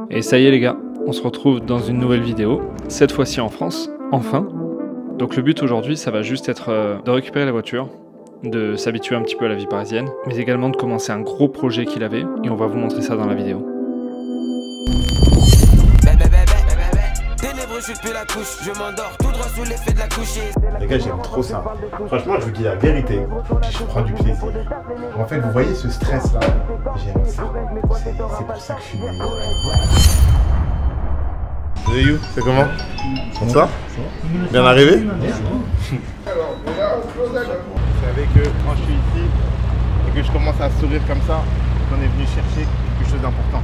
Et ça y est les gars, on se retrouve dans une nouvelle vidéo, cette fois-ci en France, enfin. Donc le but aujourd'hui, ça va juste être de récupérer la voiture, de s'habituer un petit peu à la vie parisienne, mais également de commencer un gros projet qu'il avait, et on va vous montrer ça dans la vidéo. Les gars, j'aime trop ça. Franchement, je vous dis la vérité, je prends du plaisir. En fait, vous voyez ce stress là, j'aime ça. C'est pour ça que je suis venu. Salut You, c'est comment? Bonsoir. Bien arrivé? Vous savez que quand je suis ici et que je commence à sourire comme ça, on est venu chercher quelque chose d'important.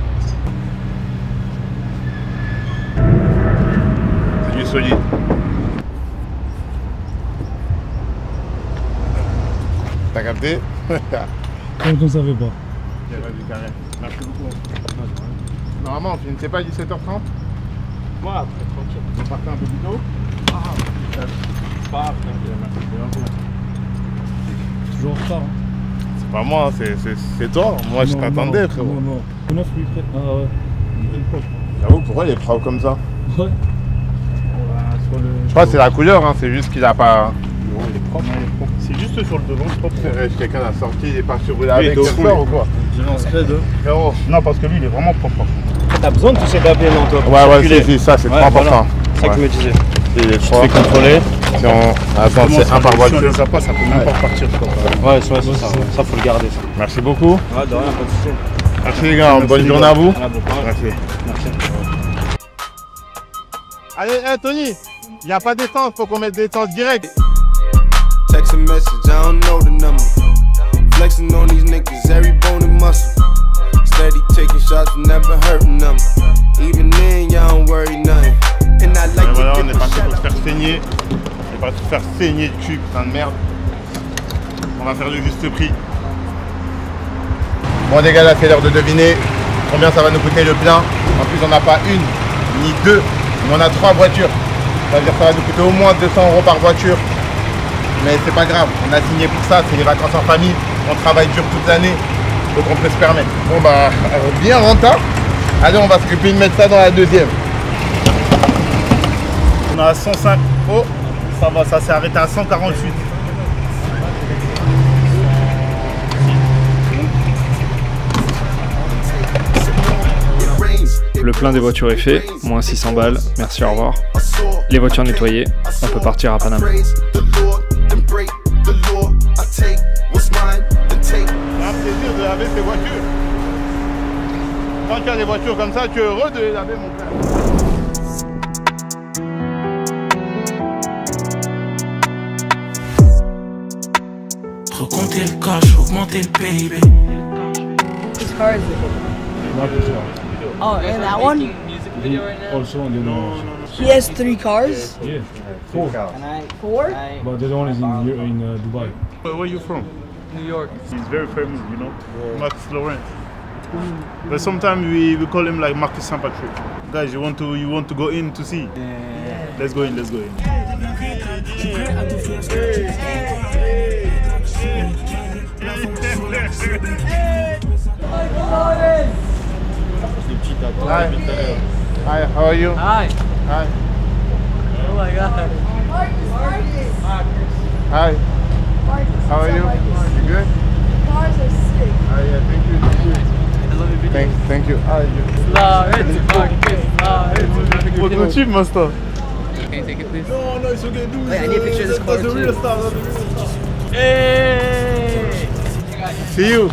C'est du solide. T'as capté? Comme on savait pas. Vas-y, carré. Merci beaucoup. Normalement, on finissait pas à 17h30? Moi, après, tranquille. Vous partez un peu plus tôt? Toujours en retard. Hein. C'est pas moi, c'est toi. Moi, je t'attendais, frérot. Non. On a fait prêt. Ah ouais. J'avoue, pourquoi il est propre comme ça? Ouais. Je crois que c'est la couleur, hein. C'est juste qu'il a pas... Non, il est propre. C'est juste sur le devant, c'est propre. Quelqu'un a sorti, il est parti rouler avec ce soir ou quoi? Frérot. Non, parce que lui, il est vraiment propre. T'as besoin de tous ces papiers, non, toi? Ouais, si, ça, c'est trop important. C'est ça que je me disais. Il est Tu fais contrôler. Si on... Attends, c'est un par voiture. Si on les a pas, ça peut même pas repartir. Ouais, c'est ça. Ça, faut le garder, ça. Merci beaucoup. Ouais, de rien, pas de soucis. Merci les gars, bonne journée à vous. Merci. Allez, Tony, il n'y a pas d'essence, faut qu'on mette d'essence direct. Text a message, I don't know the number. Flexing on these niggas, every bone and muscle. Steady taking shots, never hurting them. Even then, y'all don't worry nothing. And I like voilà, on est parti pour se faire saigner. On est parti pour se faire saigner le cul, putain de merde. On va faire le juste prix. Bon les gars, là c'est l'heure de deviner combien ça va nous coûter le plein. En plus on n'a pas une, ni deux, mais on a 3 voitures. Ça veut dire que ça va nous coûter au moins 200 € par voiture. Mais c'est pas grave, on a signé pour ça, c'est les vacances en famille, on travaille dur toute l'année, donc on peut se permettre. Bon bah, bien rentable. Allez, on va s'occuper de mettre ça dans la deuxième. On a 105. Oh, ça va, ça s'est arrêté à 148. Le plein des voitures est fait, moins 600 balles, merci, au revoir. Les voitures nettoyées, on peut partir à Panama. C'est un plaisir de laver ces voitures. Quand tu as des voitures comme ça, tu es heureux de les laver, mon frère. Recompter le cash, augmenter le PIB. Whose car is it? Oh, and that one? Also on the other one. He has 3 cars? Yeah. 4. 4? But the other one is in Dubai. Where are you from? New York. He's very famous, you know. Marcus Lawrence. But sometimes we call him like Marcus St. Patrick. Guys, you want to go in to see? Yeah. Let's go in. Hi, how are you? Hi. Hi. Oh my God. Hi. How are you? You good? Cars are sick. Yeah, thank you. I love your video. Thank you. What's the master? Can you take it, please? No, it's okay. Dude. Wait, I need a picture of this car, That's the real too. stuff. Hey! See you.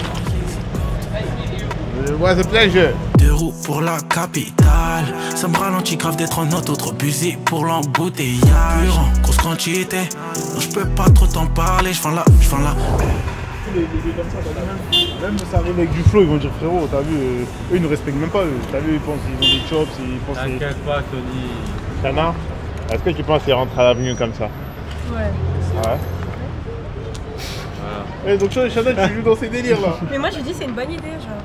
It was a pleasure. 2 roues pour la capitale. Ça me ralentit grave d'être en auto, trop busy pour l'embouteillage. Grosse quantité, non je peux pas trop t'en parler. J'vends là. Les comme ça, même ça arrive avec du flow, ils vont dire frérot, t'as vu, eux ils ne respectent même pas eux. T'as vu, ils pensent qu'ils ont des chops, ils pensent. T'inquiète pas, Tony. Chana, est-ce que tu penses qu'il rentre à l'avenue comme ça? Ouais. Ouais. Et donc Chana, tu joues dans ces délires là. Mais moi je dis c'est une bonne idée, genre.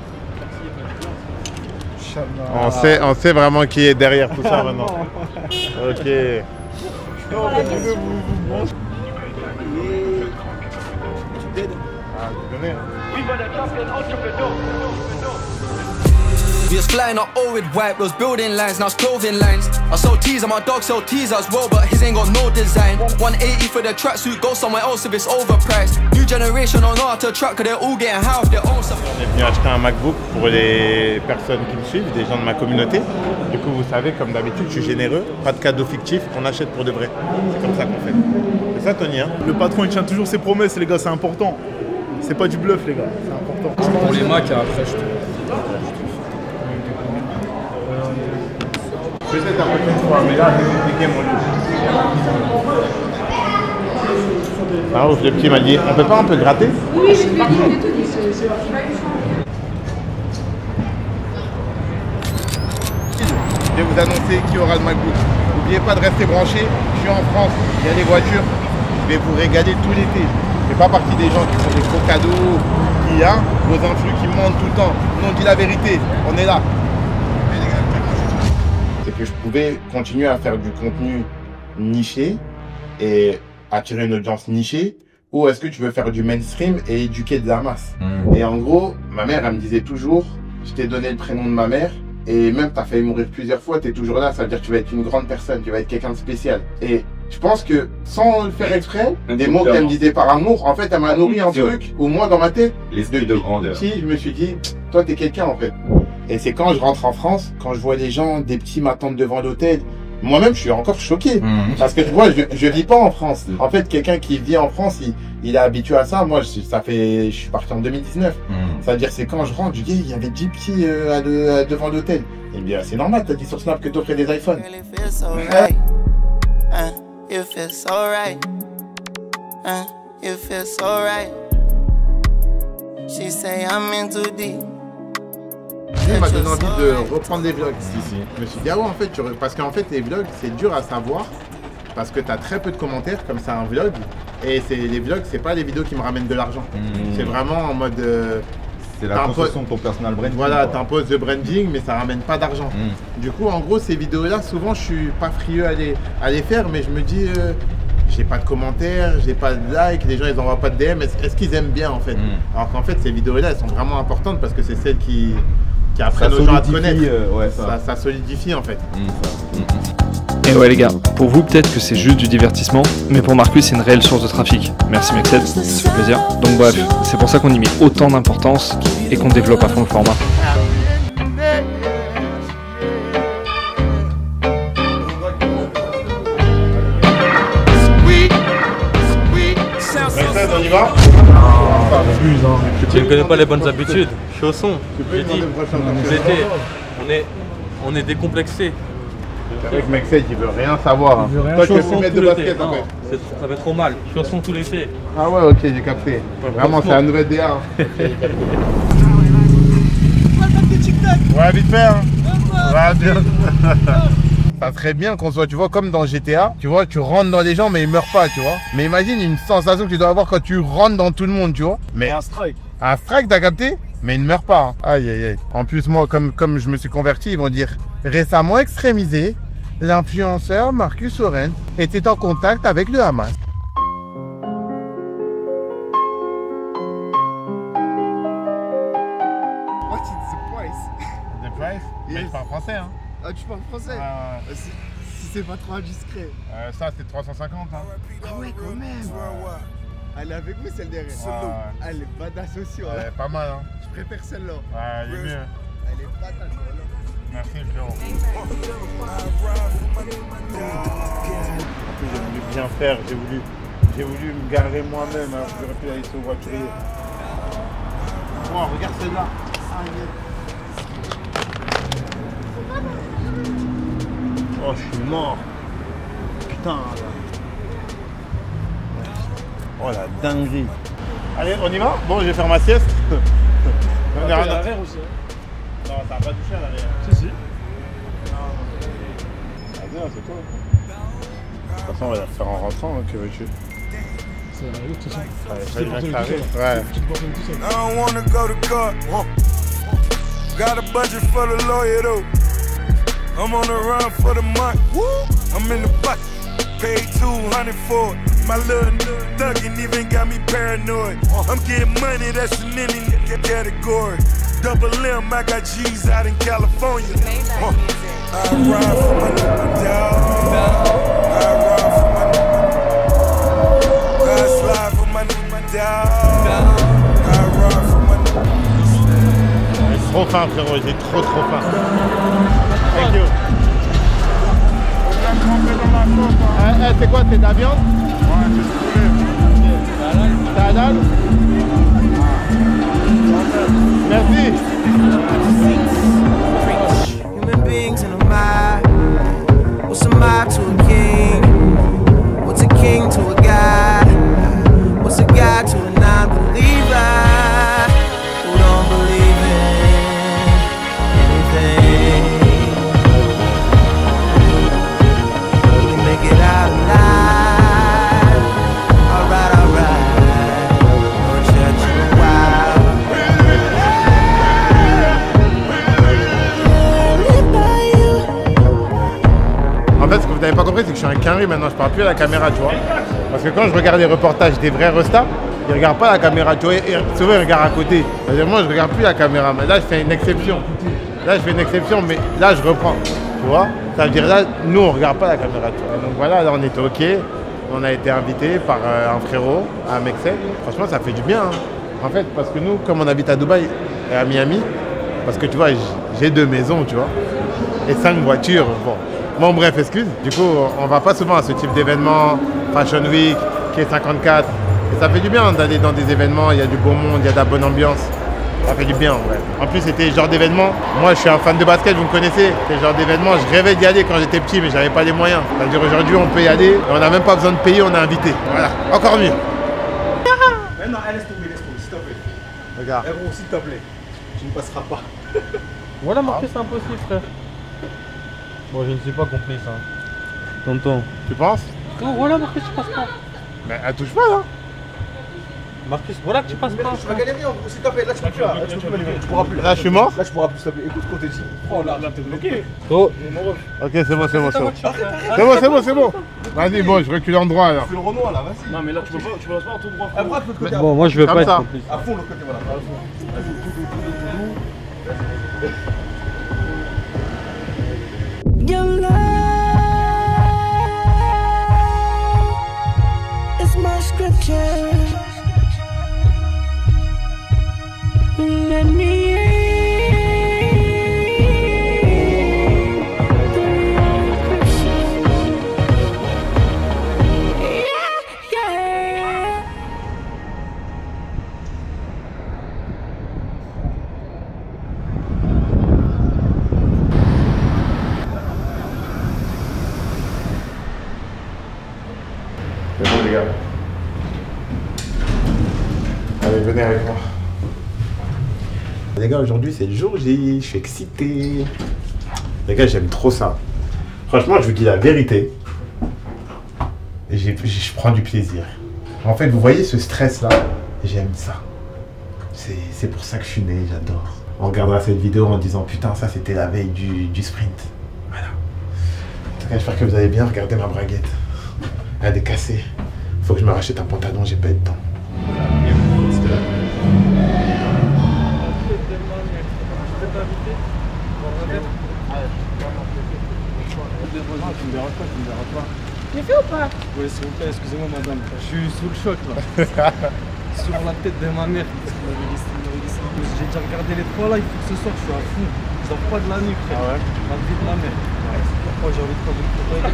On sait vraiment qui est derrière tout ça maintenant. Ok. Non, en fait, vous branchez. Ah, tu connais, hein. We was flying up all with white, those building lines, now it's clothing lines. I sell teas and my dog sell teas as well, but his ain't got no design. 180 for the tracksuit, go somewhere else if it's overpriced. New generation don't know how to track, cause they're all getting high off their own stuff. On est venu acheter un MacBook pour les personnes qui me suivent, des gens de ma communauté. Du coup, vous savez, comme d'habitude, je suis généreux, pas de cadeaux fictifs, on achète pour de vrai. C'est comme ça qu'on fait. C'est ça, Tony, hein? Le patron, il tient toujours ses promesses, les gars, c'est important. C'est pas du bluff, les gars, c'est important. Pour les Macs, après, je trouve. Peut-être la prochaine fois, mais là, je vais expliquer mon look. Ah, ouf, le petit m'a dit, on peut pas un peu gratter? Oui, je lui ai tout dit, c'est Je vais vous annoncer qui aura le MacBook. N'oubliez pas de rester branché. Je suis en France, il y a les voitures. Je vais vous régaler tout l'été. Je ne fais pas partie des gens qui font des gros cadeaux, qui vos influx qui mentent tout le temps. Non, on dit la vérité, on est là. C'est que je pouvais continuer à faire du contenu niché et attirer une audience nichée, ou est-ce que tu veux faire du mainstream et éduquer de la masse? Et en gros, ma mère, elle me disait toujours, je t'ai donné le prénom de ma mère, et même tu as failli mourir plusieurs fois, tu es toujours là, ça veut dire que tu vas être une grande personne, tu vas être quelqu'un de spécial. Et je pense que, sans le faire exprès, des mots qu'elle me disait par amour, en fait, elle m'a nourri un truc, où moi, dans ma tête, l'esprit de grandeur. Si, je me suis dit, toi, t'es quelqu'un, en fait. Et c'est quand je rentre en France, quand je vois les gens, des petits m'attendent devant l'hôtel, moi-même, je suis encore choqué. Parce que tu vois, je vis pas en France. En fait, quelqu'un qui vit en France, il est habitué à ça. Moi, je suis parti en 2019. Ça veut dire, c'est quand je rentre, je dis, il y avait 10 petits devant l'hôtel. Et bien, c'est normal, t'as dit sur Snap que t'offrais des iPhones. You feel so right. You feel so right. She say I'm in too deep. Il m'a donné envie de reprendre des vlogs. Je me suis dit, ah ouais, en fait, parce qu'en fait, les vlogs, c'est dur à savoir. Parce que tu as très peu de commentaires, comme c'est un vlog. Et les vlogs, c'est pas les vidéos qui me ramènent de l'argent. C'est vraiment en mode. C'est la construction de ton personal branding. Voilà, t'as un post de branding, mais ça ramène pas d'argent. Du coup, en gros, ces vidéos-là, souvent, je suis pas frieux à les faire, mais je me dis, j'ai pas de commentaires, j'ai pas de likes, les gens, ils envoient pas de DM. Est-ce qu'ils aiment bien, en fait? Alors qu'en fait, ces vidéos-là, elles sont vraiment importantes parce que c'est celles qui apprennent aux gens à te connaître. Ça solidifie, en fait. Et ouais les gars, pour vous peut-être que c'est juste du divertissement, mais pour Marcus c'est une réelle source de trafic. Merci Mexed, ça fait plaisir. Donc bref, c'est pour ça qu'on y met autant d'importance et qu'on développe à fond le format. Mexed, on y va? Tu ne connais pas les bonnes habitudes. Je suis au son. J'ai dit, on est décomplexé. C'est vrai que Mexed, il veut rien savoir. Hein. Toi, tu veux plus mettre de basket en fait. Ça fait trop mal. Je suis au son tout l'été. Ah ouais, ok, j'ai capté. Vraiment, c'est la nouvelle DA. Hein. Ouais, vite fait. Hein. Ouais, bien. Ça serait bien qu'on soit, tu vois, comme dans GTA, tu vois, tu rentres dans les gens mais ils meurent pas, tu vois. Mais imagine une sensation que tu dois avoir quand tu rentres dans tout le monde, tu vois. Mais un strike. Un strike, t'as capté? Mais ils ne meurent pas. Hein. Aïe, aïe, aïe. En plus, moi, comme je me suis converti, ils vont dire récemment extrémisé, l'influenceur Marcus Oren était en contact avec le Hamas. What is the price? The price? Mais je parle français, hein. Ah, tu parles français? Si c'est pas trop indiscret. Ça, c'est 350, hein. Ah ouais, quand même. Elle est avec vous, celle derrière. Elle est badass aussi. Elle est pas mal, hein. Je préfère celle-là. Ouais, elle est mieux. Elle est badass, voilà. Merci, frérot. J'ai voulu bien faire, j'ai voulu me garer moi-même, alors que j'aurais pu aller sur le voiturier. Oh, regarde celle-là. Oh, je suis mort. Putain, là. Oh, la dinguerie. Allez, on y va? Bon, je vais faire ma sieste. On est à l'arrière aussi. Non, ça va pas touché à l'arrière. Si. Vas-y, c'est toi. De toute façon, on va la faire en rentrant, hein, que veux-tu? Ça arrive, de toute façon. Ouais. I don't wanna go to court. Got a budget for the lawyer though. I'm on the run for the month. I'm in the bucket. Paid 200 for it. My little thuggin' even got me paranoid. I'm getting money, that's in any category. Double M, I got G's out in California. I ride for my dog. I ride for my I slide for my dog. I ride for my J'ai trop faim, frérot, j'ai trop faim. Thank you. C'est quoi, c'est de la viande? Ouais, c'est poulet. C'est halal? Merci. Human beings in a mob. What's a mob to a king? What's a king to a god? What's a god to a non-believer who don't believe in anything? We make it out alive. Alright, alright. No church in a while. En fait, ce que vous n'avez pas compris, c'est que je suis un quinri maintenant, je parle plus à la caméra, tu vois. Parce que quand je regarde les reportages des vrais restas, ils ne regardent pas la caméra, tu vois, et souvent ils regardent à côté. C'est-à-dire, moi, je ne regarde plus la caméra, mais là, je fais une exception. Là, je fais une exception, mais là, je reprends, tu vois. Ça veut dire, là, nous, on ne regarde pas la caméra, tu vois. Donc voilà, là, on était OK. On a été invité par un frérot à Mexec. Franchement, ça fait du bien, hein. En fait, parce que nous, comme on habite à Dubaï et à Miami, parce que, tu vois, j'ai 2 maisons, tu vois, et 5 voitures, bon, bref, excuse. Du coup, on va pas souvent à ce type d'événement, Fashion Week, K54. Et ça fait du bien d'aller dans des événements, il y a du beau monde, il y a de la bonne ambiance. Ça fait du bien, ouais. En plus, c'était le genre d'événement. Moi, je suis un fan de basket, vous me connaissez. C'est le genre d'événement, je rêvais d'y aller quand j'étais petit, mais j'avais pas les moyens. C'est-à-dire aujourd'hui, on peut y aller, et on n'a même pas besoin de payer, on est invité. Voilà, encore mieux. Non, laisse tomber, s'il te plaît. Regarde. Eh gros, s'il te plaît, tu ne passeras pas. Voilà, Marcus, c'est impossible, frère. Bon, je ne suis pas complice, hein. Tonton. Tu penses? Non, voilà, Marcus, tu passes pas. Mais elle touche pas, là. Marcus, voilà que tu passes pas. Tu vas galérer, s'il te plaît, là tu peux plus, là tu peux plus, tu pourras plus. Là, je suis mort? Là, je pourras plus, s'il te plaît. Écoute ce qu'on te dit. Oh là, t'es bloqué. Oh. Ok, c'est bon. C'est bon. Vas-y, bon, je recule en droit, alors. Tu fais le Renoir, là, vas-y. Non, mais là, tu peux pas en tout droit. Après, de l'autre côté. Bon, moi, je veux pas être complice. À fond, l'autre côté, voilà. Your love is my scripture. Let me in through your encryption. Yeah. C'est bon, les gars. Allez, venez avec moi. Les gars, aujourd'hui c'est le jour J, je suis excité. Les gars, j'aime trop ça. Franchement, je vous dis la vérité. Et je prends du plaisir. En fait, vous voyez ce stress là, j'aime ça. C'est pour ça que je suis né, j'adore. On regardera cette vidéo en disant putain, ça c'était la veille du sprint. Voilà. En tout cas, j'espère que vous allez bien. Regardez ma braguette. Elle est cassée. Faut que je me rachète un pantalon, j'ai pas eu de temps. Tu me déranges pas. J'ai fait ou pas? Oui, s'il vous plaît, excusez-moi, madame. Je suis sous le choc, là. Sur la tête de ma mère. J'ai déjà regardé les 3 lives pour ce soir, je suis à fond. Je dors pas de la nuit, frère. Ah ouais? La vie de ma mère. Pourquoi j'ai envie de prendre une photo?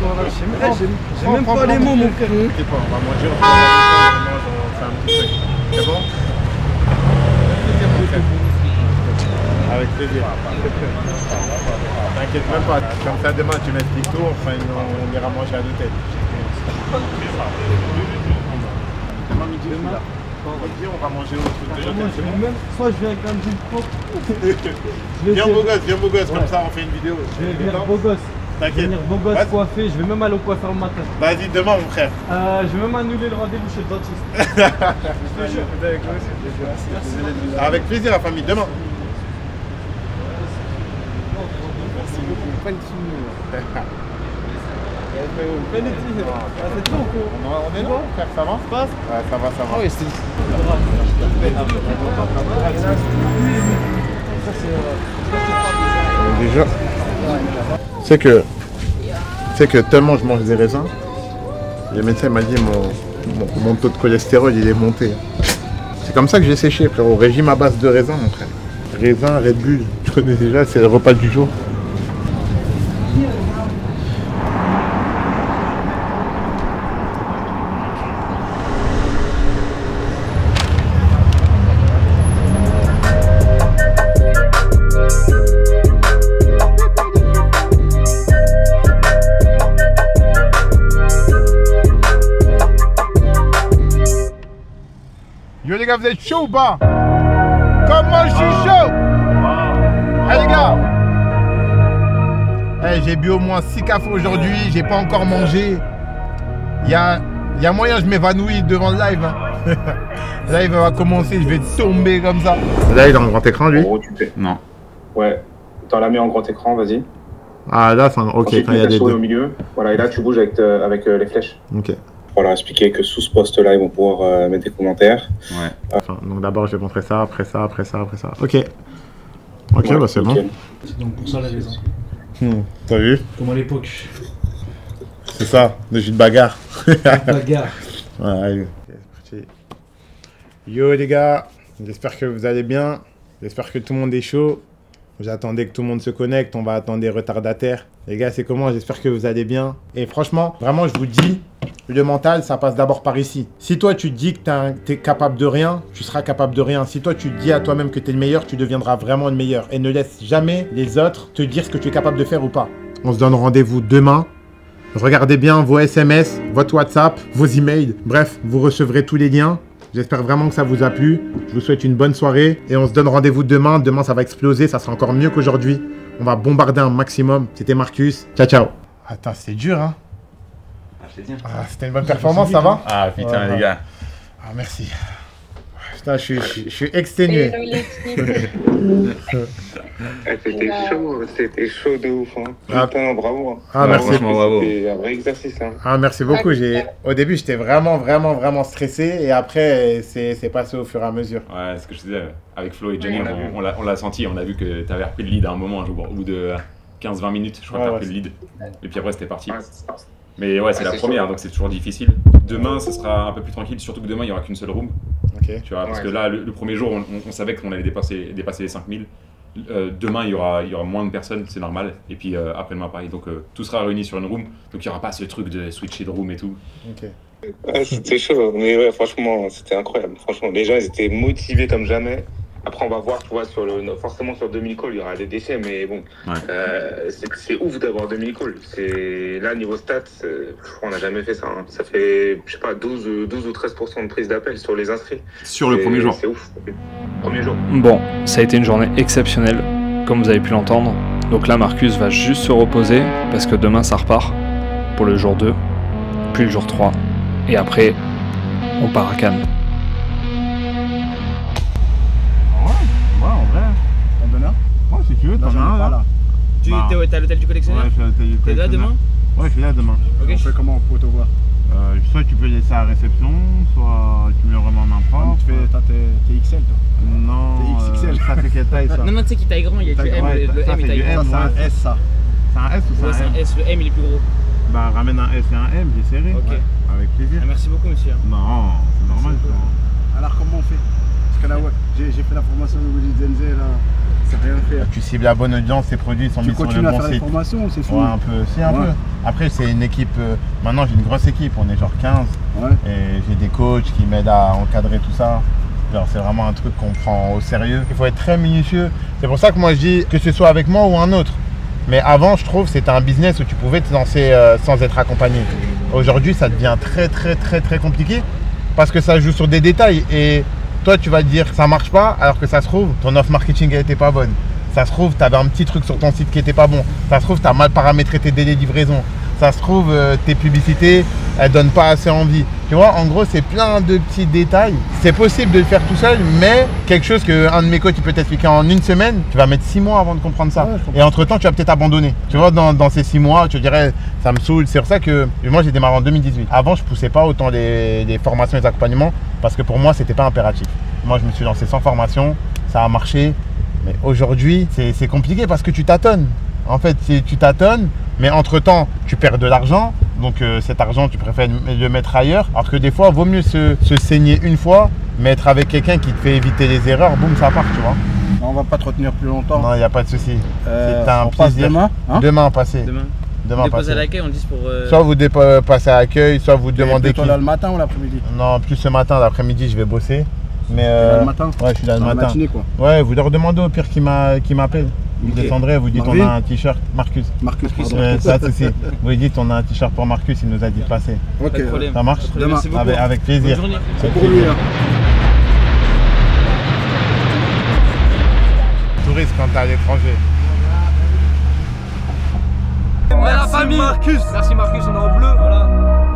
J'ai même pas les mots, mon frère. T'inquiète pas, on va manger, on fait un petit truc. C'est bon? Avec plaisir. T'inquiète même pas, comme ça demain tu m'expliques tout, on ira manger à l'hôtel. Demain midi, là. On va manger au truc de l'hôtel. Soit je viens avec un jean propre. Viens beau gosse, comme ça on fait une vidéo. Je vais venir beau gosse. T'inquiète. Venir beau gosse coiffé, je vais même aller au coiffeur le matin. Vas-y, demain mon frère. Je vais même annuler le rendez-vous chez le dentiste. Je te jure. Avec plaisir la famille, demain. Merci beaucoup. Pas une On est bon, frère, ça va? Ouais, ça va. Ah oui, c'est... Déjà, c'est que tellement je mange des raisins, le médecin m'a dit mon taux de cholestérol il est monté. C'est comme ça que j'ai séché, frérot. Régime à base de raisins, mon frère. Raisin, Red Bull, tu connais déjà, c'est le repas du jour. Yo les gars, vous êtes chaud ou pas? Comment je suis chaud? Hey les gars, hey, j'ai bu au moins 6 cafés aujourd'hui, j'ai pas encore mangé. Il y a moyen je m'évanouis devant le live. Hein. Le live va commencer, je vais tomber comme ça. Là il est en grand écran lui? Oh, tu fais. Non. Ouais, t'en l'as mis en grand écran, vas-y. Ah là, ok, ensuite, quand il y a des deux. au milieu, voilà, et là tu bouges avec les flèches. Ok. Pour leur expliquer que sous ce post-là, ils vont pouvoir mettre des commentaires. Ouais. Enfin, donc d'abord, je vais montrer ça, après ça, après ça, après ça. Ok. Ok, ouais, bah c'est bon. C'est donc pour ça la raison. T'as vu? Comme à l'époque. C'est ça, le jus de bagarre. Bagarre. Ouais, c'est parti. Yo les gars, j'espère que vous allez bien. J'espère que tout le monde est chaud. J'attendais que tout le monde se connecte, on va attendre des retardataires. Les gars, c'est comment? J'espère que vous allez bien. Et franchement, vraiment, je vous dis, le mental, ça passe d'abord par ici. Si toi, tu te dis que t'es capable de rien, tu seras capable de rien. Si toi, tu te dis à toi-même que t'es le meilleur, tu deviendras vraiment le meilleur. Et ne laisse jamais les autres te dire ce que tu es capable de faire ou pas. On se donne rendez-vous demain. Regardez bien vos SMS, votre WhatsApp, vos emails. Bref, vous recevrez tous les liens. J'espère vraiment que ça vous a plu. Je vous souhaite une bonne soirée et on se donne rendez-vous demain. Demain, ça va exploser. Ça sera encore mieux qu'aujourd'hui. On va bombarder un maximum. C'était Marcus. Ciao, ciao. Attends, c'est dur, hein? C'était une bonne performance, ça va? Ah, putain, les gars. Ah, merci. Putain, je suis exténué. C'était chaud de ouf. Hein. Putain, bravo. Ah, merci. Bravo. C'était un vrai exercice. Hein. Ah, merci beaucoup. Au début, j'étais vraiment stressé et après, c'est passé au fur et à mesure. Ouais, ce que je disais, avec Flo et Johnny, on l'a senti. On a vu que tu avais repris le lead à un moment, au bout de 15-20 minutes. Je crois que tu as repris le lead. Et puis après, c'était parti. Mais ouais, c'est la première, donc c'est toujours difficile. Demain, ça sera un peu plus tranquille, surtout que demain, il n'y aura qu'une seule room. Okay. Tu vois, parce que là, le premier jour, on savait qu'on allait dépasser les 5000. Demain, il y aura moins de personnes, c'est normal. Et puis après-demain, pareil. Donc tout sera réuni sur une room. Donc il n'y aura pas ce truc de switcher de room et tout. Okay. Ouais, c'était chaud, mais ouais, franchement, c'était incroyable. Franchement, les gens, ils étaient motivés comme jamais. Après, on va voir, tu vois, forcément sur 2000 calls, il y aura des décès, mais bon, c'est ouf d'avoir 2000 calls. Là, niveau stats, on n'a jamais fait ça. Hein. Ça fait, je sais pas, 12 ou 13% de prise d'appel sur les inscrits. Sur le premier jour. C'est ouf. Premier jour. Bon, ça a été une journée exceptionnelle, comme vous avez pu l'entendre. Donc là, Marcus va juste se reposer, parce que demain, ça repart pour le jour 2, puis le jour 3. Et après, on part à Cannes. Si tu veux, t'en as un là. T'es à l'hôtel du collectionneur? Ouais, je suis à l'hôtel du collectionneur. T'es là demain? Ouais, je suis là demain. Ok, on fait comment pour te voir? Soit tu peux laisser à la réception, soit tu mets vraiment n'importe. T'es XL toi? Non, t'es XXL. Ça c'est quelle taille ça? Non, tu sais qu'il taille grand, il y a du M, le M il taille grand. C'est un S ça. C'est un S ou c'est un M? C'est un S, le M il est plus gros. Bah ramène un S et un M, j'ai serré. Ok. Avec plaisir. Merci beaucoup monsieur. Non, c'est normal. Alors comment on fait? Parce que là ouais, j'ai fait la formation de Willy Zenze là. Rien faire. Tu cibles la bonne audience, tes produits sont mis sur le bon site. Tu continues à faire les formations, c'est fou. Ouais, un peu, si un peu. Après, c'est une équipe, maintenant j'ai une grosse équipe, on est genre 15. Ouais. Et j'ai des coachs qui m'aident à encadrer tout ça. Genre, c'est vraiment un truc qu'on prend au sérieux. Il faut être très minutieux. C'est pour ça que moi je dis que ce soit avec moi ou un autre. Mais avant, je trouve, c'était un business où tu pouvais te lancer sans être accompagné. Aujourd'hui, ça devient très compliqué parce que ça joue sur des détails. Et toi, tu vas te dire que ça marche pas, alors que ça se trouve, ton offre marketing elle était pas bonne. Ça se trouve, tu avais un petit truc sur ton site qui était pas bon. Ça se trouve, tu as mal paramétré tes délais de livraison. Ça se trouve, tes publicités, elles donnent pas assez envie. Tu vois, en gros, c'est plein de petits détails. C'est possible de le faire tout seul, mais quelque chose qu'un de mes coachs peut t'expliquer en une semaine, tu vas mettre 6 mois avant de comprendre ça. Ouais, et entre-temps, tu vas peut-être abandonner. Tu vois, dans ces 6 mois, tu dirais, ça me saoule. C'est pour ça que moi, j'ai démarré en 2018. Avant, je poussais pas autant les formations et les accompagnements parce que pour moi, c'était pas impératif. Moi, je me suis lancé sans formation, ça a marché. Mais aujourd'hui, c'est compliqué parce que tu tâtonnes. En fait, tu tâtonnes, mais entre-temps, tu perds de l'argent. Donc cet argent, tu préfères le mettre ailleurs. Alors que des fois, il vaut mieux se saigner une fois, mais être avec quelqu'un qui te fait éviter les erreurs, boum, ça part, tu vois. On va pas te retenir plus longtemps. Non, il n'y a pas de souci. C'est un on passe plaisir. demain, hein? Demain, passez. Demain. Demain, Déposer à l'accueil, on dit pour. Soit vous passez à l'accueil, soit vous demandez qui. Tu es là le matin ou l'après-midi? Non, plus ce matin, l'après-midi, je vais bosser. Mais là le matin? Ouais, je suis là le dans matin. la matinée, quoi. Ouais, vous leur demandez au pire qui m'appelle. Vous descendrez, vous dites on a un t-shirt Marcus. Marcus, ça c'est. Vous lui dites on a un t-shirt pour Marcus, il nous a dit de passer. Ok, pas de problème. Ça marche? Demain. Avec plaisir. C'est pour lui. Hein. Touriste quand t'es à l'étranger. Merci famille. Marcus. Merci Marcus, on est en bleu. Voilà.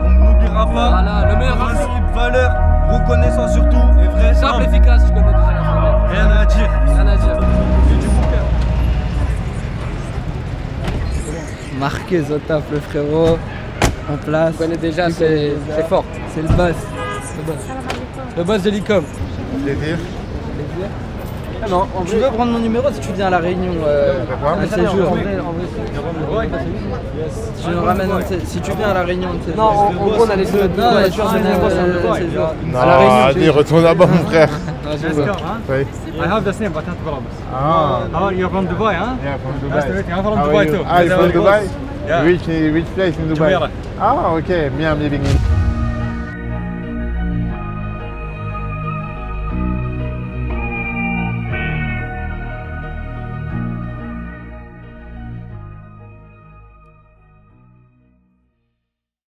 On n'oubliera pas. Voilà, le meilleur principe, valeur, reconnaissance surtout. Et vrai. Simple, efficace, je connais déjà la fin. Rien à dire. Rien à dire. J'ai du bon cœur. Marquez au taf, le frérot. En place. Je connais déjà, c'est fort. C'est le boss. Le boss de l'ICOM. Plaisir. Ah non, tu veux prendre mon numéro si tu viens à la réunion à séjour. Tu nous ramènes si tu viens à la réunion de séjour. Non, en gros, on a les deux. Non, tu ramènes un séjour. Non, allez, retourne là-bas, mon frère. Oui. I have the same, but not problems. Ah. You're from Dubai, huh? Yeah, from Dubai. Nice to meet you. I'm from Dubai too. Ah, you're from Dubai? Yeah. Which place in Dubai? Jumeirah. Ah, okay. Me, I'm living in